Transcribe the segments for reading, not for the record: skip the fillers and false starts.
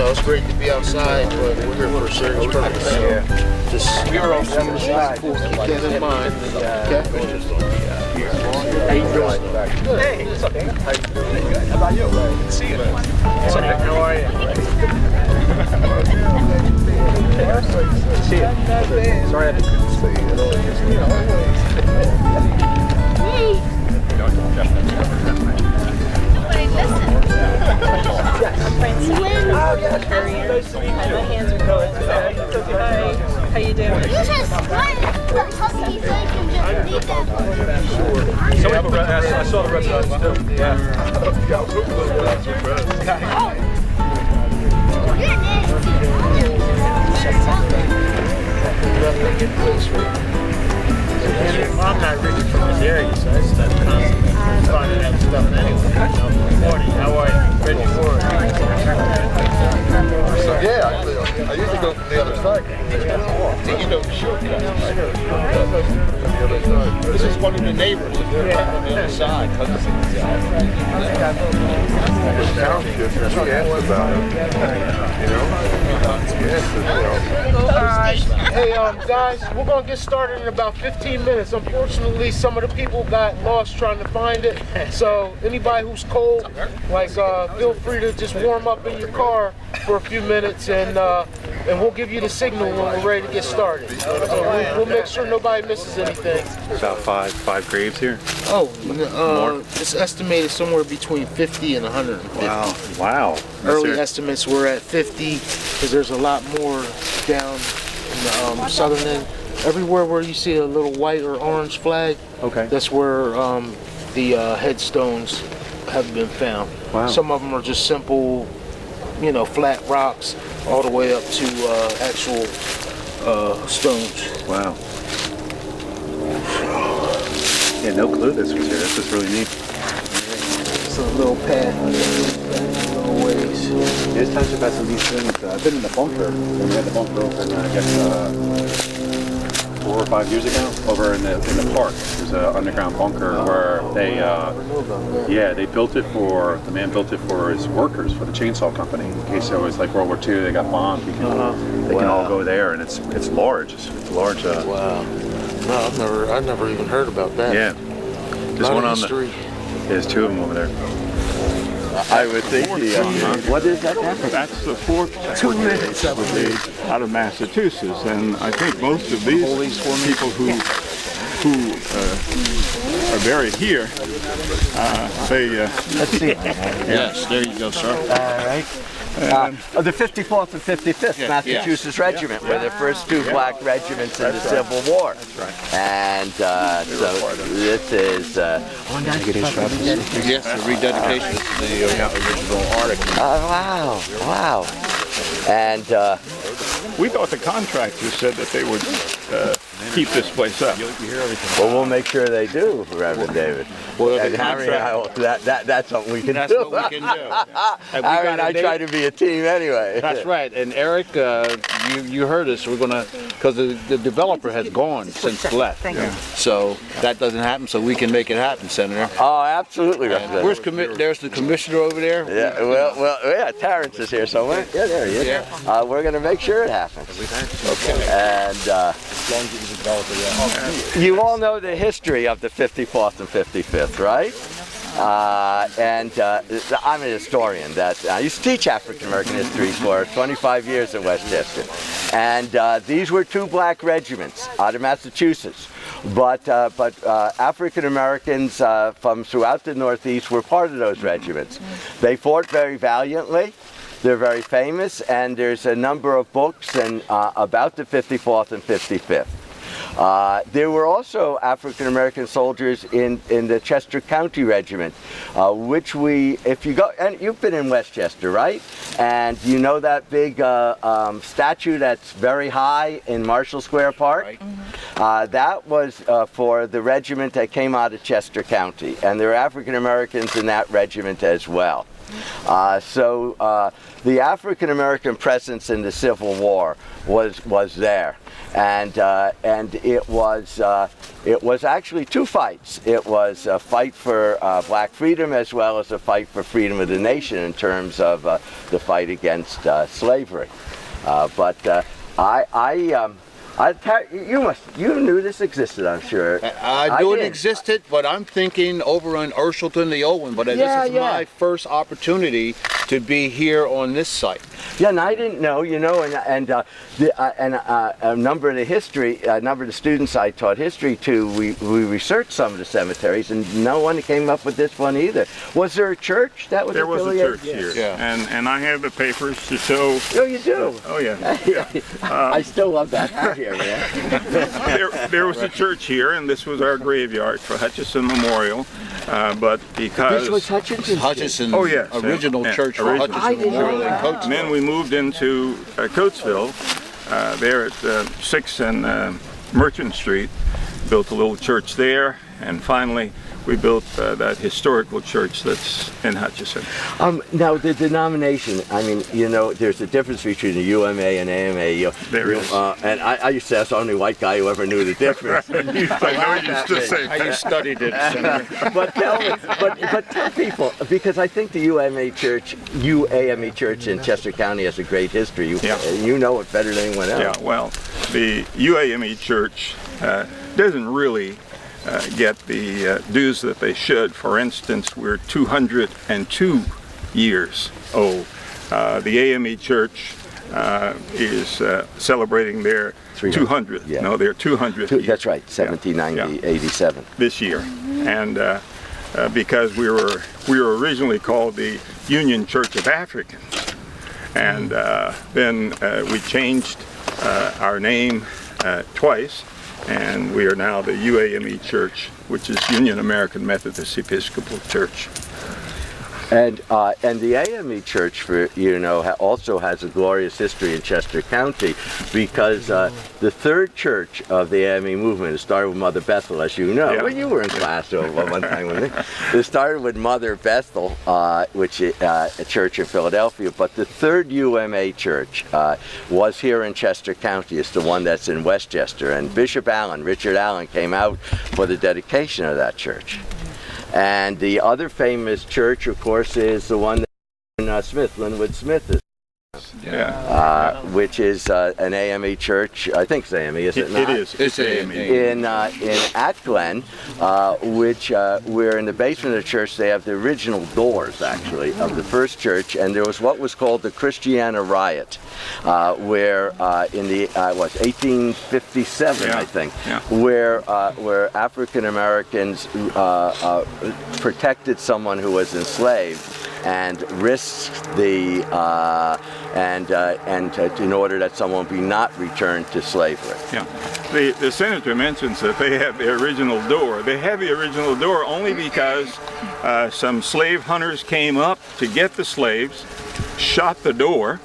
know, it's great to be outside, but we're here for a serious purpose. So just keep that in mind. Okay? How you doing? Hey, what's up, man? How about you? Good to see you. What's up, man? How are you? See you. Sorry I couldn't see you. Hey! My hands are going. Hi. How you doing? You just run the husky so you can just beat them. So we have a red, I saw the red signs too. Yeah. Oh. You're nasty. I'm not really from this area, so that's constantly finding out stuff anyway. Morning, how are you? Ready for it? So yeah, I usually go from the other side. You know the shortcut. This is one of the neighbors. They're right on the other side. This township, he asked about it. You know? Hey, guys, we're gonna get started in about 15 minutes. Unfortunately, some of the people got lost trying to find it. So anybody who's cold, like, feel free to just warm up in your car for a few minutes, and we'll give you the signal when we're ready to get started. So we'll make sure nobody misses anything. About five graves here. Oh, it's estimated somewhere between 50 and 150. Wow. Early estimates were at 50 because there's a lot more down in the southern end. Everywhere where you see a little white or orange flag, Okay. that's where the headstones have been found. Wow. Some of them are just simple, you know, flat rocks, all the way up to actual stones. Wow. Yeah, no clue this was here. This is really neat. It's a little path, a little ways. This township has some neat things. I've been in the bunker. When we had the bunker open, I guess 4 or 5 years ago, over in the park. There's an underground bunker where they, they built it for, the man built it for his workers for the chainsaw company. In case it was like World War II, they got bombed. They can all go there, and it's large. It's large. Wow. No, I've never even heard about that. Yeah. There's one on the. There's 2 of them over there. I would think What is that? That's the 4th out of Massachusetts, and I think most of these people who are buried here, Let's see. Yes, there you go, sir. All right. The 54th and 55th Massachusetts Regiment were the first 2 black regiments in the Civil War. That's right. And so this is... Yes, the rededication. This is the original article. Wow. And we thought the contractors said that they would keep this place up. well, we'll make sure they do, Reverend David. Well, And Harry and I, that's something we can That's do. what we can do. Harry and I try to be a team anyway. That's right. And Eric, you heard us. We're gonna, because the developer has gone since left. Thank you. So that doesn't happen. So we can make it happen, Senator. Oh, absolutely, Reverend Where's David. There's the commissioner over there. Yeah, well, Terrence is here somewhere. Yeah, there he is. Yeah. We're going to make sure it happens. Okay. And you all know the history of the 54th and 55th, right? I'm a historian. I used to teach African American history for 25 years at Westchester. And these were 2 black regiments out of Massachusetts. But African Americans from throughout the Northeast were part of those regiments. They fought very valiantly. They're very famous, and there's a number of books about the 54th and 55th. There were also African American soldiers in the Chester County Regiment, which if you go, and you've been in Westchester, right? And you know that big statue that's very high in Marshall Square Park? Right. That was for the regiment that came out of Chester County, and there are African Americans in that regiment as well. So the African American presence in the Civil War was there, and it was actually two fights. It was a fight for black freedom as well as a fight for freedom of the nation in terms of the fight against slavery. You knew this existed, I'm sure. I knew it existed, but I'm thinking over in Urshelton, the old one. But this is my first opportunity to be here on this site. Yeah, and I didn't know, you know, and a number of the students I taught history to, we researched some of the cemeteries, and no one came up with this one either. Was there a church that was affiliated? There was a church here, and I have the papers to show. Oh, you do? Oh, yeah. I still love that hat here, man. there was a church here, and this was our graveyard for Hutchison Memorial, but because... This was Hutchinson? Hutchison, oh, yes, original church for Hutchison Memorial in Coatesville. And then we moved into Coatesville, there at 6th and Merchant Street, built a little church there, and finally we built that historical church that's in Hutchison. Now the denomination, I mean, you know, there's a difference between the UMA and AMA. There is. And I used to ask the only white guy who ever knew the difference. I know you used to say How you studied it, Senator. But tell people, because I think the UAMA Church in Chester County has a great history. You know it better than anyone else. Yeah, well, the UAME Church doesn't really get the dues that they should. For instance, we're 202 years old. The AME Church is celebrating their 200th. Yeah. No, their 200th year. That's right, 1787. This year, and because we were originally called the Union Church of Africans, and then we changed our name twice. And we are now the UAME Church, which is Union American Methodist Episcopal Church. And the AME Church, for also has a glorious history in Chester County, because the third church of the AME movement, it started with Mother Bethel, as you know. Yeah. Well, you were in class one time with me. It started with Mother Bethel, which is a church in Philadelphia, but the third UMA church was here in Chester County. It's the one that's in Westchester, and Bishop Richard Allen, came out for the dedication of that church. And the other famous church, of course, is the one in Smith, Linwood Smith, which is an AME church. I think it's AME, is it not? It is. It's AME. In Atglen, where in the basement of the church they have the original doors, actually, of the first church, and there was what was called the Christiana Riot, where in the 1857, I think, where African Americans protected someone who was enslaved and risked the in order that someone be not returned to slavery. Yeah, the senator mentions that they have the original door. They have the original door only because some slave hunters came up to get the slaves, shot the door,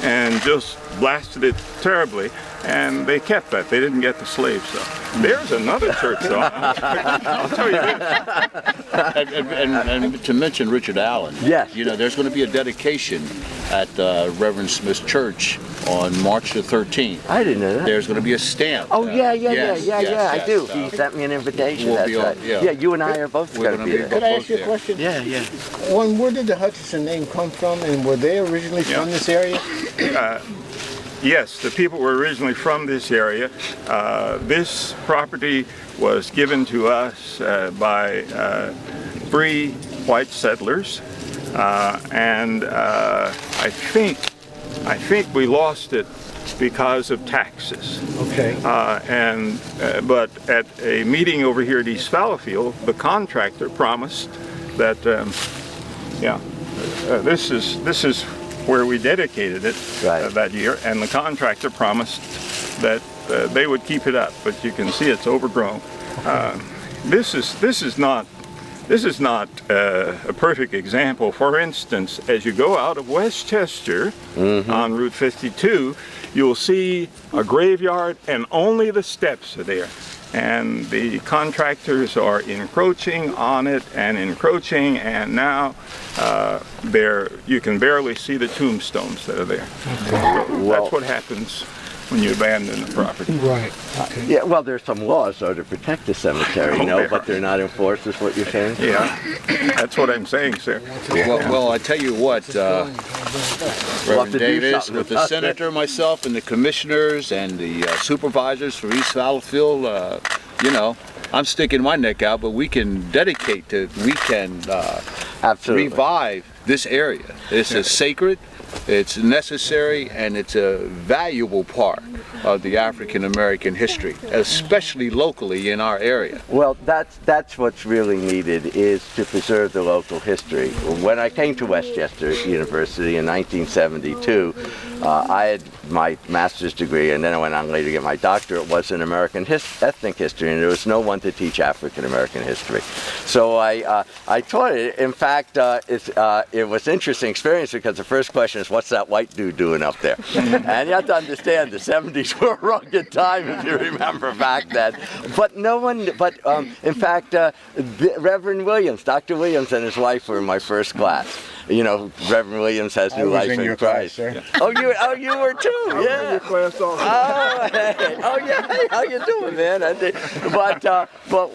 and just blasted it terribly. And they kept that. They didn't get the slaves, though. There's another church, though. I'll tell you this. And to mention Richard Allen, yes. You know, there's going to be a dedication at Reverend Smith's church on March the 13th. I didn't know that. There's going to be a stamp. Oh, yeah, I do. So He sent me an invitation. We'll That's be right. yeah, you and I are both going to be there. Could I ask you a question? Yeah. Where did the Hutchison name come from, and were they originally from this area? Yes, the people were originally from this area. This property was given to us by free white settlers, and I think we lost it because of taxes. Okay. But at a meeting over here at East Fallowfield, the contractor promised that this is where we dedicated it that year, and the contractor promised that they would keep it up. But you can see it's overgrown. This is not a perfect example. For instance, as you go out of Westchester on Route 52, you'll see a graveyard, and only the steps are there. and the contractors are encroaching on it and encroaching, and now you can barely see the tombstones that are there. So that's what happens when you abandon the property. Right. Yeah, well, there's some laws though to protect the cemetery, but they're not enforced, is what you're saying? Yeah, that's what I'm saying, sir. Well, I tell you what, Reverend Davis, with the senator, myself, and the commissioners and the supervisors for East Fallowfield, you know, I'm sticking my neck out, but we can Absolutely. revive this area. It's a sacred, it's necessary, and it's a valuable part of the African American history, especially locally in our area. Well, that's what's really needed, is to preserve the local history. When I came to Westchester University in 1972, I had my master's degree, and then I went on later to get my doctorate, was in American ethnic history, and there was no one to teach African American history. So I taught it. In fact, it was an interesting experience, because the first question is, what's that white dude doing up there? And you have to understand, the 70s were a rugged time, if you remember back then. But no one, in fact, Reverend Williams, Dr. Williams and his wife were in my first class. You know, Reverend Williams has new life in Christ. Class, oh, you were too, yeah. Your class also. Oh, hey. Oh, yeah. Hey, how you doing, man? But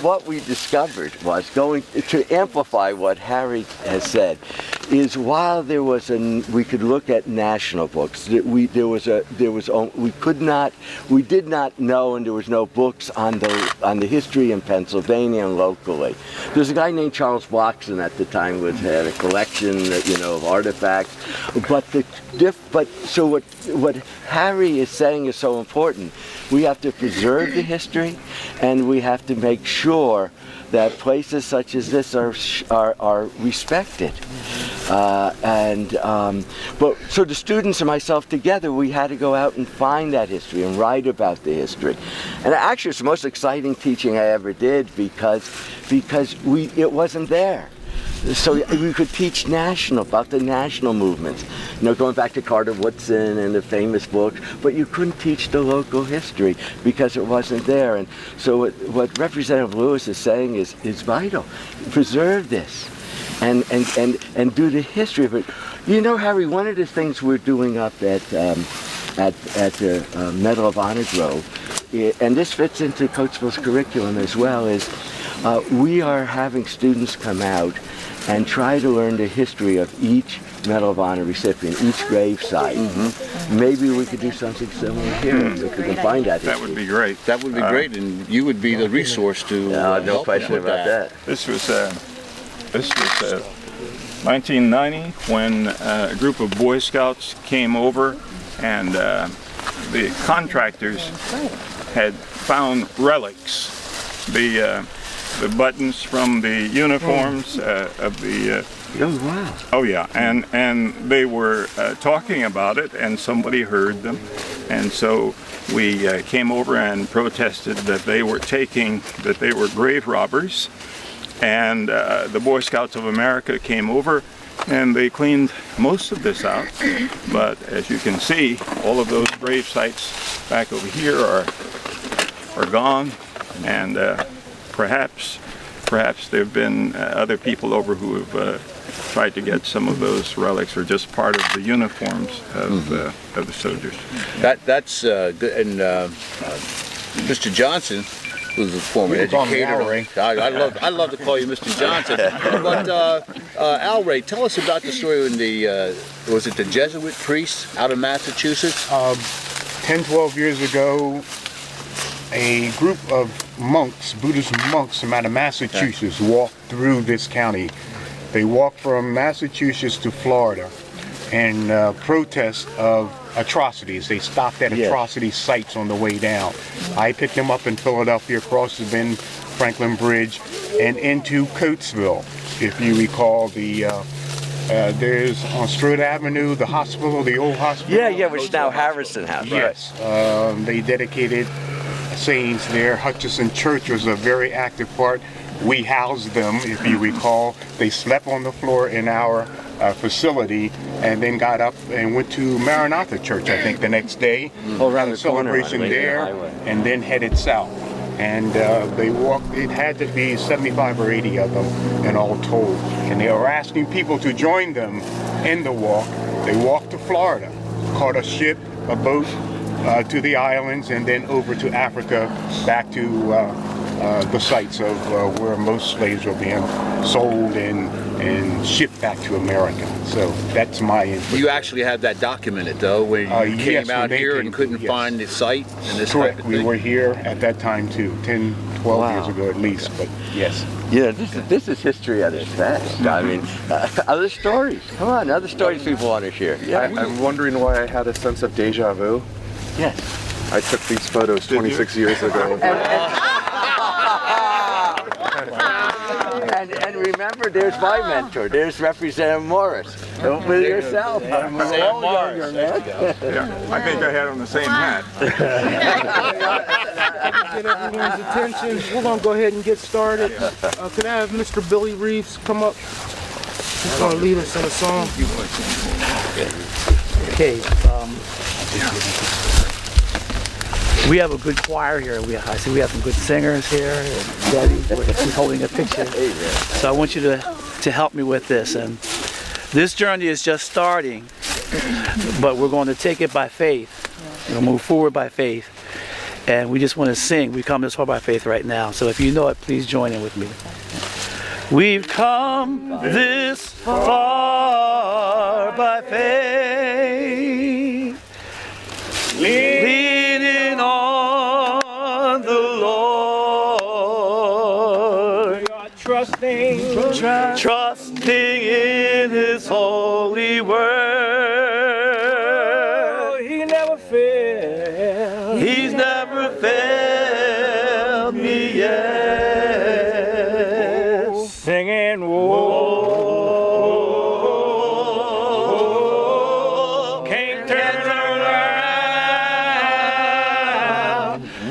what we discovered was, going to amplify what Harry has said, is while there was we could look at national books, we did not know, and there was no books on the history in Pennsylvania and locally. There's a guy named Charles Bloxon at the time had a collection, of artifacts. So what Harry is saying is so important. We have to preserve the history, and we have to make sure that places such as this are respected. So the students and myself together, we had to go out and find that history and write about the history. And actually, it's the most exciting teaching I ever did, because it wasn't there. So we could teach about the national movements, going back to Carter Woodson and the famous books, but you couldn't teach the local history because it wasn't there. And so what Representative Lewis is saying is vital. Preserve this and do the history of it. Harry, one of the things we're doing up at the Medal of Honor Grove, and this fits into Coatesville's curriculum as well, is we are having students come out and try to learn the history of each Medal of Honor recipient, each grave site. Mm-hmm. Maybe we could do something similar here if we can find that history. That would be great. That would be great, and you would be the resource to no question about that. This was 1990 when a group of Boy Scouts came over, and the contractors had found relics. The buttons from the uniforms of the. Oh wow! Oh yeah, and they were talking about it, and somebody heard them, and so we came over and protested that they were grave robbers, and the Boy Scouts of America came over, and they cleaned most of this out. But as you can see, all of those grave sites back over here are gone, and perhaps there have been other people over who have tried to get some of those relics, or just part of the uniforms of the soldiers. That's good. And Mr. Johnson, who's a former educator. I love to call you Mr. Johnson. But Al Ray, tell us about the story when was it the Jesuit priests out of Massachusetts? 10, 12 years ago, a group of monks, Buddhist monks from out of Massachusetts, walked through this county. They walked from Massachusetts to Florida in protest of atrocities. They stopped at atrocity sites on the way down. I picked them up in Philadelphia, across the Ben Franklin Bridge, and into Coatesville. If you recall, there's on Strode Avenue, the hospital, the old hospital. Yeah, which is now Harrison House. Yes, they dedicated sayings there. Hutchinson Church was a very active part. We housed them, if you recall. They slept on the floor in our facility, and then got up and went to Maranatha Church, I think, the next day. Around the celebration there, and then headed south. And they walked, it had to be 75 or 80 of them, and all told. And they were asking people to join them in the walk. They walked to Florida, caught a ship, a boat, to the islands, and then over to Africa, back to the sites of where most slaves were being sold and shipped back to America. So that's my input. You actually have that documented, though, when you came yes, out when here they and came, couldn't yes. find the site and this Correct. type of We thing? were here at that time too, 10, 12 Wow. years ago at least, but yes. Yeah, this is history at its best. I mean, other stories. Come on, other stories people want to share. Yeah. I'm wondering why I had a sense of deja vu. Yes. I took these photos 26 years ago. And remember, there's my mentor. There's Representative Morris. With yourself. I'm Sam Morris. Yeah, I think I had on the same hat. Get everyone's attention. We're gonna go ahead and get started. Could I have Mr. Billy Reeves come up? He's gonna lead us in a song. Okay. We have a good choir here. I see we have some good singers here. And Daddy, she's holding a picture. So I want you to help me with this. And this journey is just starting, but we're going to take it by faith. We're going to move forward by faith. And we just want to sing. We come this far by faith right now. So if you know it, please join in with me. We've come this far by faith, leaning on the Lord, trusting in His holy word. He never failed. He's never failed me yet. Singing, whoa, can't turn around.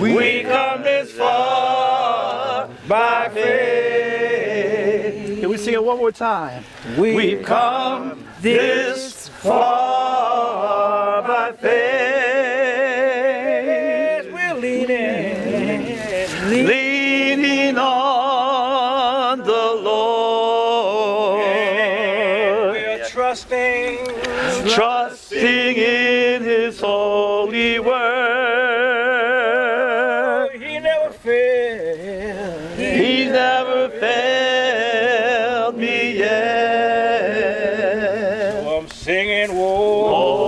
We come this far by faith. Can we sing it one more time? We've come this far by faith. We're leaning on the Lord. We're trusting in His holy word. He never failed. He's never failed me yet. So I'm singing, whoa.